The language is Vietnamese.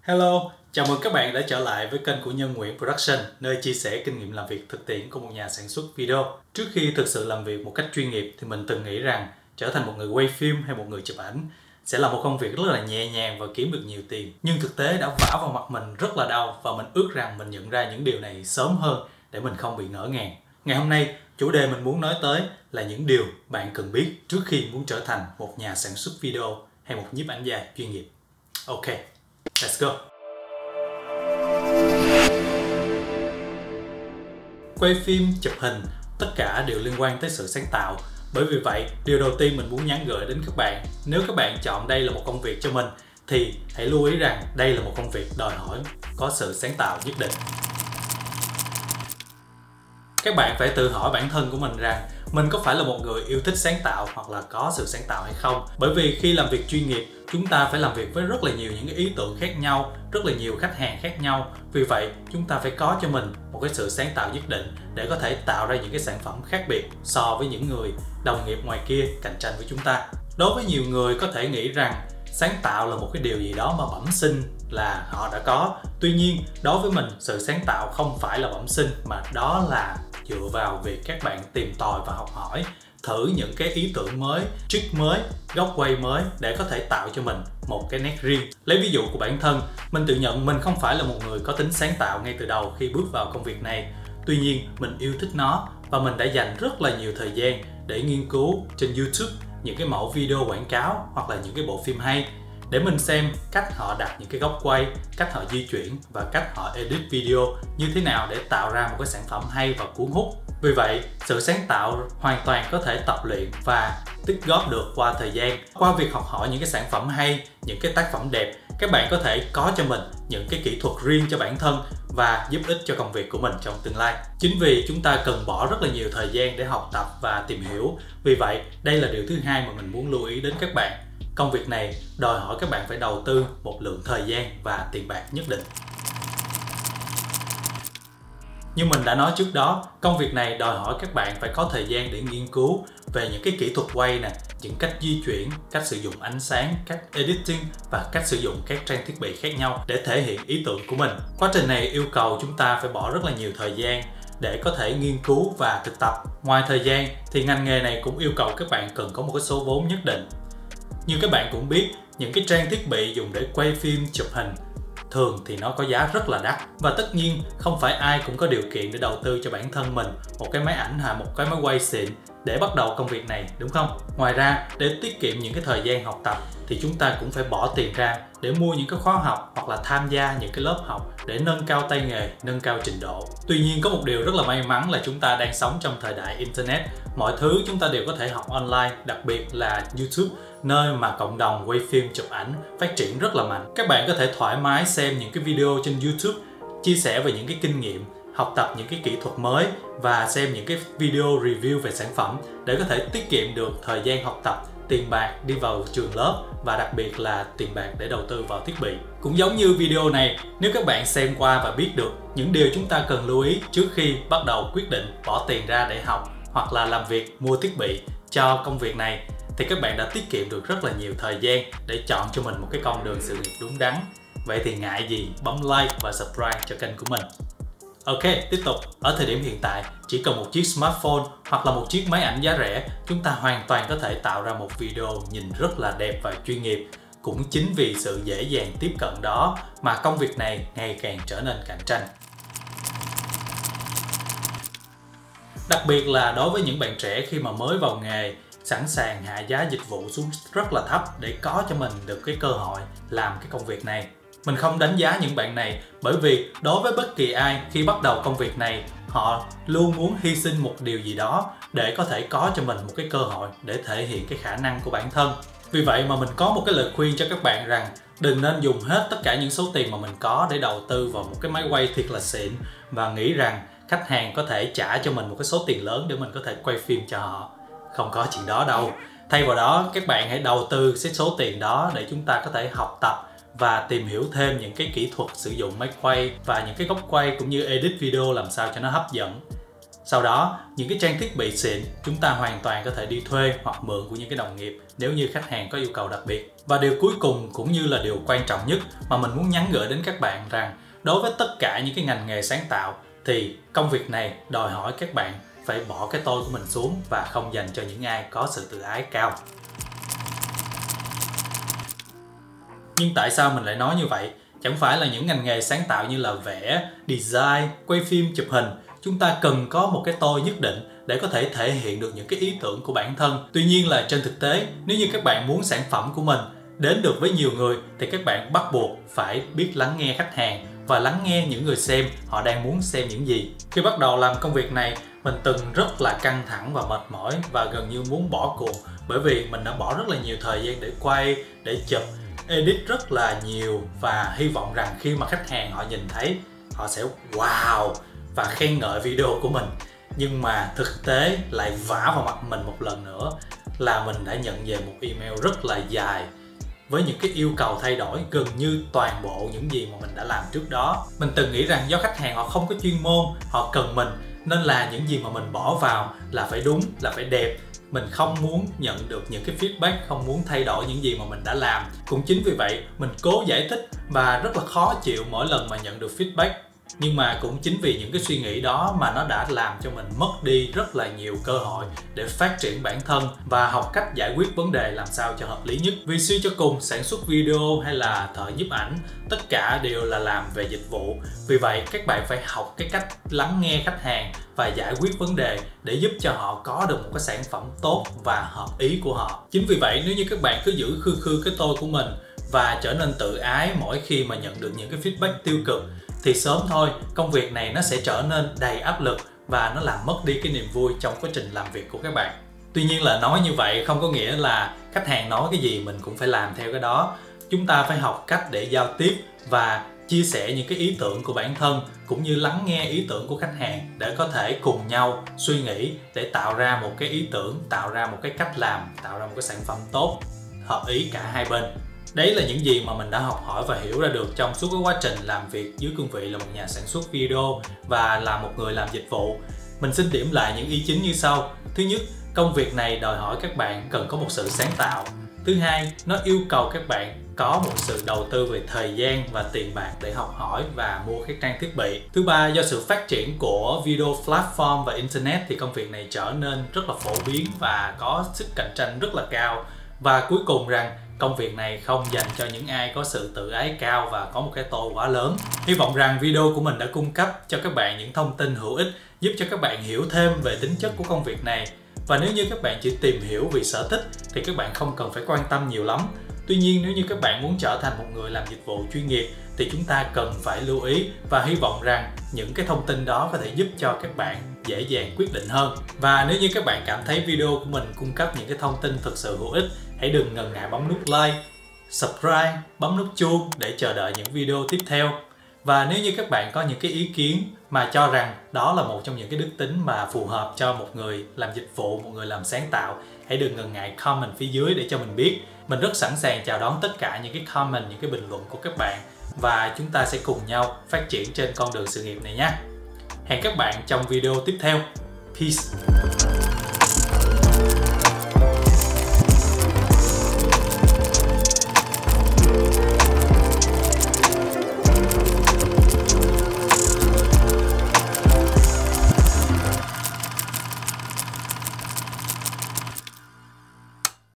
Hello, chào mừng các bạn đã trở lại với kênh của Nhân Nguyễn Production, nơi chia sẻ kinh nghiệm làm việc thực tiễn của một nhà sản xuất video. Trước khi thực sự làm việc một cách chuyên nghiệp thì mình từng nghĩ rằng trở thành một người quay phim hay một người chụp ảnh sẽ là một công việc rất là nhẹ nhàng và kiếm được nhiều tiền. Nhưng thực tế đã vả vào mặt mình rất là đau và mình ước rằng mình nhận ra những điều này sớm hơn để mình không bị ngỡ ngàng. Ngày hôm nay, chủ đề mình muốn nói tới là những điều bạn cần biết trước khi muốn trở thành một nhà sản xuất video hay một nhiếp ảnh gia chuyên nghiệp. Ok, let's go! Quay phim, chụp hình, tất cả đều liên quan tới sự sáng tạo. Bởi vì vậy, điều đầu tiên mình muốn nhắn gửi đến các bạn, nếu các bạn chọn đây là một công việc cho mình, thì hãy lưu ý rằng đây là một công việc đòi hỏi có sự sáng tạo nhất định. Các bạn phải tự hỏi bản thân của mình rằng mình có phải là một người yêu thích sáng tạo hoặc là có sự sáng tạo hay không. Bởi vì khi làm việc chuyên nghiệp, chúng ta phải làm việc với rất là nhiều những ý tưởng khác nhau, rất là nhiều khách hàng khác nhau. Vì vậy, chúng ta phải có cho mình một cái sự sáng tạo nhất định để có thể tạo ra những cái sản phẩm khác biệt so với những người đồng nghiệp ngoài kia cạnh tranh với chúng ta. Đối với nhiều người có thể nghĩ rằng sáng tạo là một cái điều gì đó mà bẩm sinh là họ đã có. Tuy nhiên, đối với mình, sự sáng tạo không phải là bẩm sinh mà đó là dựa vào việc các bạn tìm tòi và học hỏi, thử những cái ý tưởng mới, trick mới, góc quay mới để có thể tạo cho mình một cái nét riêng. Lấy ví dụ của bản thân, mình tự nhận mình không phải là một người có tính sáng tạo ngay từ đầu khi bước vào công việc này. Tuy nhiên, mình yêu thích nó và mình đã dành rất là nhiều thời gian để nghiên cứu trên YouTube những cái mẫu video quảng cáo hoặc là những cái bộ phim hay để mình xem cách họ đặt những cái góc quay, cách họ di chuyển và cách họ edit video như thế nào để tạo ra một cái sản phẩm hay và cuốn hút. Vì vậy, sự sáng tạo hoàn toàn có thể tập luyện và tích góp được qua thời gian. Qua việc học hỏi những cái sản phẩm hay, những cái tác phẩm đẹp, các bạn có thể có cho mình những cái kỹ thuật riêng cho bản thân và giúp ích cho công việc của mình trong tương lai. Chính vì chúng ta cần bỏ rất là nhiều thời gian để học tập và tìm hiểu. Vì vậy, đây là điều thứ hai mà mình muốn lưu ý đến các bạn. Công việc này đòi hỏi các bạn phải đầu tư một lượng thời gian và tiền bạc nhất định. Như mình đã nói trước đó, công việc này đòi hỏi các bạn phải có thời gian để nghiên cứu về những cái kỹ thuật quay nè, những cách di chuyển, cách sử dụng ánh sáng, cách editing và cách sử dụng các trang thiết bị khác nhau để thể hiện ý tưởng của mình. Quá trình này yêu cầu chúng ta phải bỏ rất là nhiều thời gian để có thể nghiên cứu và thực tập. Ngoài thời gian thì ngành nghề này cũng yêu cầu các bạn cần có một cái số vốn nhất định. Như các bạn cũng biết, những cái trang thiết bị dùng để quay phim, chụp hình thường thì nó có giá rất là đắt. Và tất nhiên không phải ai cũng có điều kiện để đầu tư cho bản thân mình một cái máy ảnh hay một cái máy quay xịn để bắt đầu công việc này, đúng không? Ngoài ra, để tiết kiệm những cái thời gian học tập thì chúng ta cũng phải bỏ tiền ra để mua những cái khóa học hoặc là tham gia những cái lớp học để nâng cao tay nghề, nâng cao trình độ. Tuy nhiên có một điều rất là may mắn là chúng ta đang sống trong thời đại Internet. Mọi thứ chúng ta đều có thể học online, đặc biệt là YouTube, nơi mà cộng đồng quay phim chụp ảnh phát triển rất là mạnh. Các bạn có thể thoải mái xem những cái video trên YouTube, chia sẻ về những cái kinh nghiệm, học tập những cái kỹ thuật mới và xem những cái video review về sản phẩm để có thể tiết kiệm được thời gian học tập, tiền bạc đi vào trường lớp và đặc biệt là tiền bạc để đầu tư vào thiết bị. Cũng giống như video này, nếu các bạn xem qua và biết được những điều chúng ta cần lưu ý trước khi bắt đầu quyết định bỏ tiền ra để học hoặc là làm việc mua thiết bị cho công việc này thì các bạn đã tiết kiệm được rất là nhiều thời gian để chọn cho mình một cái con đường sự nghiệp đúng đắn. Vậy thì ngại gì bấm like và subscribe cho kênh của mình. Ok, tiếp tục. Ở thời điểm hiện tại, chỉ cần một chiếc smartphone hoặc là một chiếc máy ảnh giá rẻ, chúng ta hoàn toàn có thể tạo ra một video nhìn rất là đẹp và chuyên nghiệp. Cũng chính vì sự dễ dàng tiếp cận đó mà công việc này ngày càng trở nên cạnh tranh. Đặc biệt là đối với những bạn trẻ khi mà mới vào nghề, sẵn sàng hạ giá dịch vụ xuống rất là thấp để có cho mình được cái cơ hội làm cái công việc này. Mình không đánh giá những bạn này bởi vì đối với bất kỳ ai khi bắt đầu công việc này, họ luôn muốn hy sinh một điều gì đó để có thể có cho mình một cái cơ hội để thể hiện cái khả năng của bản thân. Vì vậy mà mình có một cái lời khuyên cho các bạn rằng đừng nên dùng hết tất cả những số tiền mà mình có để đầu tư vào một cái máy quay thiệt là xịn và nghĩ rằng khách hàng có thể trả cho mình một cái số tiền lớn để mình có thể quay phim cho họ. Không có chuyện đó đâu. Thay vào đó, các bạn hãy đầu tư cái số tiền đó để chúng ta có thể học tập và tìm hiểu thêm những cái kỹ thuật sử dụng máy quay và những cái góc quay cũng như edit video làm sao cho nó hấp dẫn. Sau đó, những cái trang thiết bị xịn chúng ta hoàn toàn có thể đi thuê hoặc mượn của những cái đồng nghiệp nếu như khách hàng có yêu cầu đặc biệt. Và điều cuối cùng cũng như là điều quan trọng nhất mà mình muốn nhắn gửi đến các bạn rằng đối với tất cả những cái ngành nghề sáng tạo thì công việc này đòi hỏi các bạn phải bỏ cái tôi của mình xuống và không dành cho những ai có sự tự ái cao. Nhưng tại sao mình lại nói như vậy? Chẳng phải là những ngành nghề sáng tạo như là vẽ, design, quay phim, chụp hình chúng ta cần có một cái tôi nhất định để có thể thể hiện được những cái ý tưởng của bản thân. Tuy nhiên là trên thực tế, nếu như các bạn muốn sản phẩm của mình đến được với nhiều người thì các bạn bắt buộc phải biết lắng nghe khách hàng và lắng nghe những người xem họ đang muốn xem những gì. Khi bắt đầu làm công việc này, mình từng rất là căng thẳng và mệt mỏi và gần như muốn bỏ cuộc, bởi vì mình đã bỏ rất là nhiều thời gian để quay, để chụp, edit rất là nhiều và hy vọng rằng khi mà khách hàng họ nhìn thấy họ sẽ wow và khen ngợi video của mình. Nhưng mà thực tế lại vả vào mặt mình một lần nữa là mình đã nhận về một email rất là dài với những cái yêu cầu thay đổi gần như toàn bộ những gì mà mình đã làm trước đó. Mình từng nghĩ rằng do khách hàng họ không có chuyên môn, họ cần mình nên là những gì mà mình bỏ vào là phải đúng, là phải đẹp. Mình không muốn nhận được những cái feedback, không muốn thay đổi những gì mà mình đã làm. Cũng chính vì vậy mình cố giải thích và rất là khó chịu mỗi lần mà nhận được feedback. Nhưng mà cũng chính vì những cái suy nghĩ đó mà nó đã làm cho mình mất đi rất là nhiều cơ hội để phát triển bản thân và học cách giải quyết vấn đề làm sao cho hợp lý nhất. Vì suy cho cùng, sản xuất video hay là thợ nhiếp ảnh, tất cả đều là làm về dịch vụ. Vì vậy các bạn phải học cái cách lắng nghe khách hàng và giải quyết vấn đề để giúp cho họ có được một cái sản phẩm tốt và hợp ý của họ. Chính vì vậy nếu như các bạn cứ giữ khư khư cái tôi của mình và trở nên tự ái mỗi khi mà nhận được những cái feedback tiêu cực thì sớm thôi công việc này nó sẽ trở nên đầy áp lực và nó làm mất đi cái niềm vui trong quá trình làm việc của các bạn. Tuy nhiên là nói như vậy không có nghĩa là khách hàng nói cái gì mình cũng phải làm theo cái đó. Chúng ta phải học cách để giao tiếp và chia sẻ những cái ý tưởng của bản thân cũng như lắng nghe ý tưởng của khách hàng để có thể cùng nhau suy nghĩ để tạo ra một cái ý tưởng, tạo ra một cái cách làm, tạo ra một cái sản phẩm tốt, hợp ý cả hai bên. Đấy là những gì mà mình đã học hỏi và hiểu ra được trong suốt cái quá trình làm việc dưới cương vị là một nhà sản xuất video và là một người làm dịch vụ. Mình xin điểm lại những ý chính như sau. Thứ nhất, công việc này đòi hỏi các bạn cần có một sự sáng tạo. Thứ hai, nó yêu cầu các bạn có một sự đầu tư về thời gian và tiền bạc để học hỏi và mua các trang thiết bị. Thứ ba, do sự phát triển của video platform và internet thì công việc này trở nên rất là phổ biến và có sức cạnh tranh rất là cao. Và cuối cùng rằng công việc này không dành cho những ai có sự tự ái cao và có một cái tôi quá lớn. Hy vọng rằng video của mình đã cung cấp cho các bạn những thông tin hữu ích giúp cho các bạn hiểu thêm về tính chất của công việc này. Và nếu như các bạn chỉ tìm hiểu vì sở thích thì các bạn không cần phải quan tâm nhiều lắm. Tuy nhiên nếu như các bạn muốn trở thành một người làm dịch vụ chuyên nghiệp thì chúng ta cần phải lưu ý và hy vọng rằng những cái thông tin đó có thể giúp cho các bạn dễ dàng quyết định hơn. Và nếu như các bạn cảm thấy video của mình cung cấp những cái thông tin thực sự hữu ích, hãy đừng ngần ngại bấm nút like, subscribe, bấm nút chuông để chờ đợi những video tiếp theo. Và nếu như các bạn có những cái ý kiến mà cho rằng đó là một trong những cái đức tính mà phù hợp cho một người làm dịch vụ, một người làm sáng tạo, hãy đừng ngần ngại comment phía dưới để cho mình biết. Mình rất sẵn sàng chào đón tất cả những cái comment, những cái bình luận của các bạn và chúng ta sẽ cùng nhau phát triển trên con đường sự nghiệp này nhé. Hẹn các bạn trong video tiếp theo. Peace!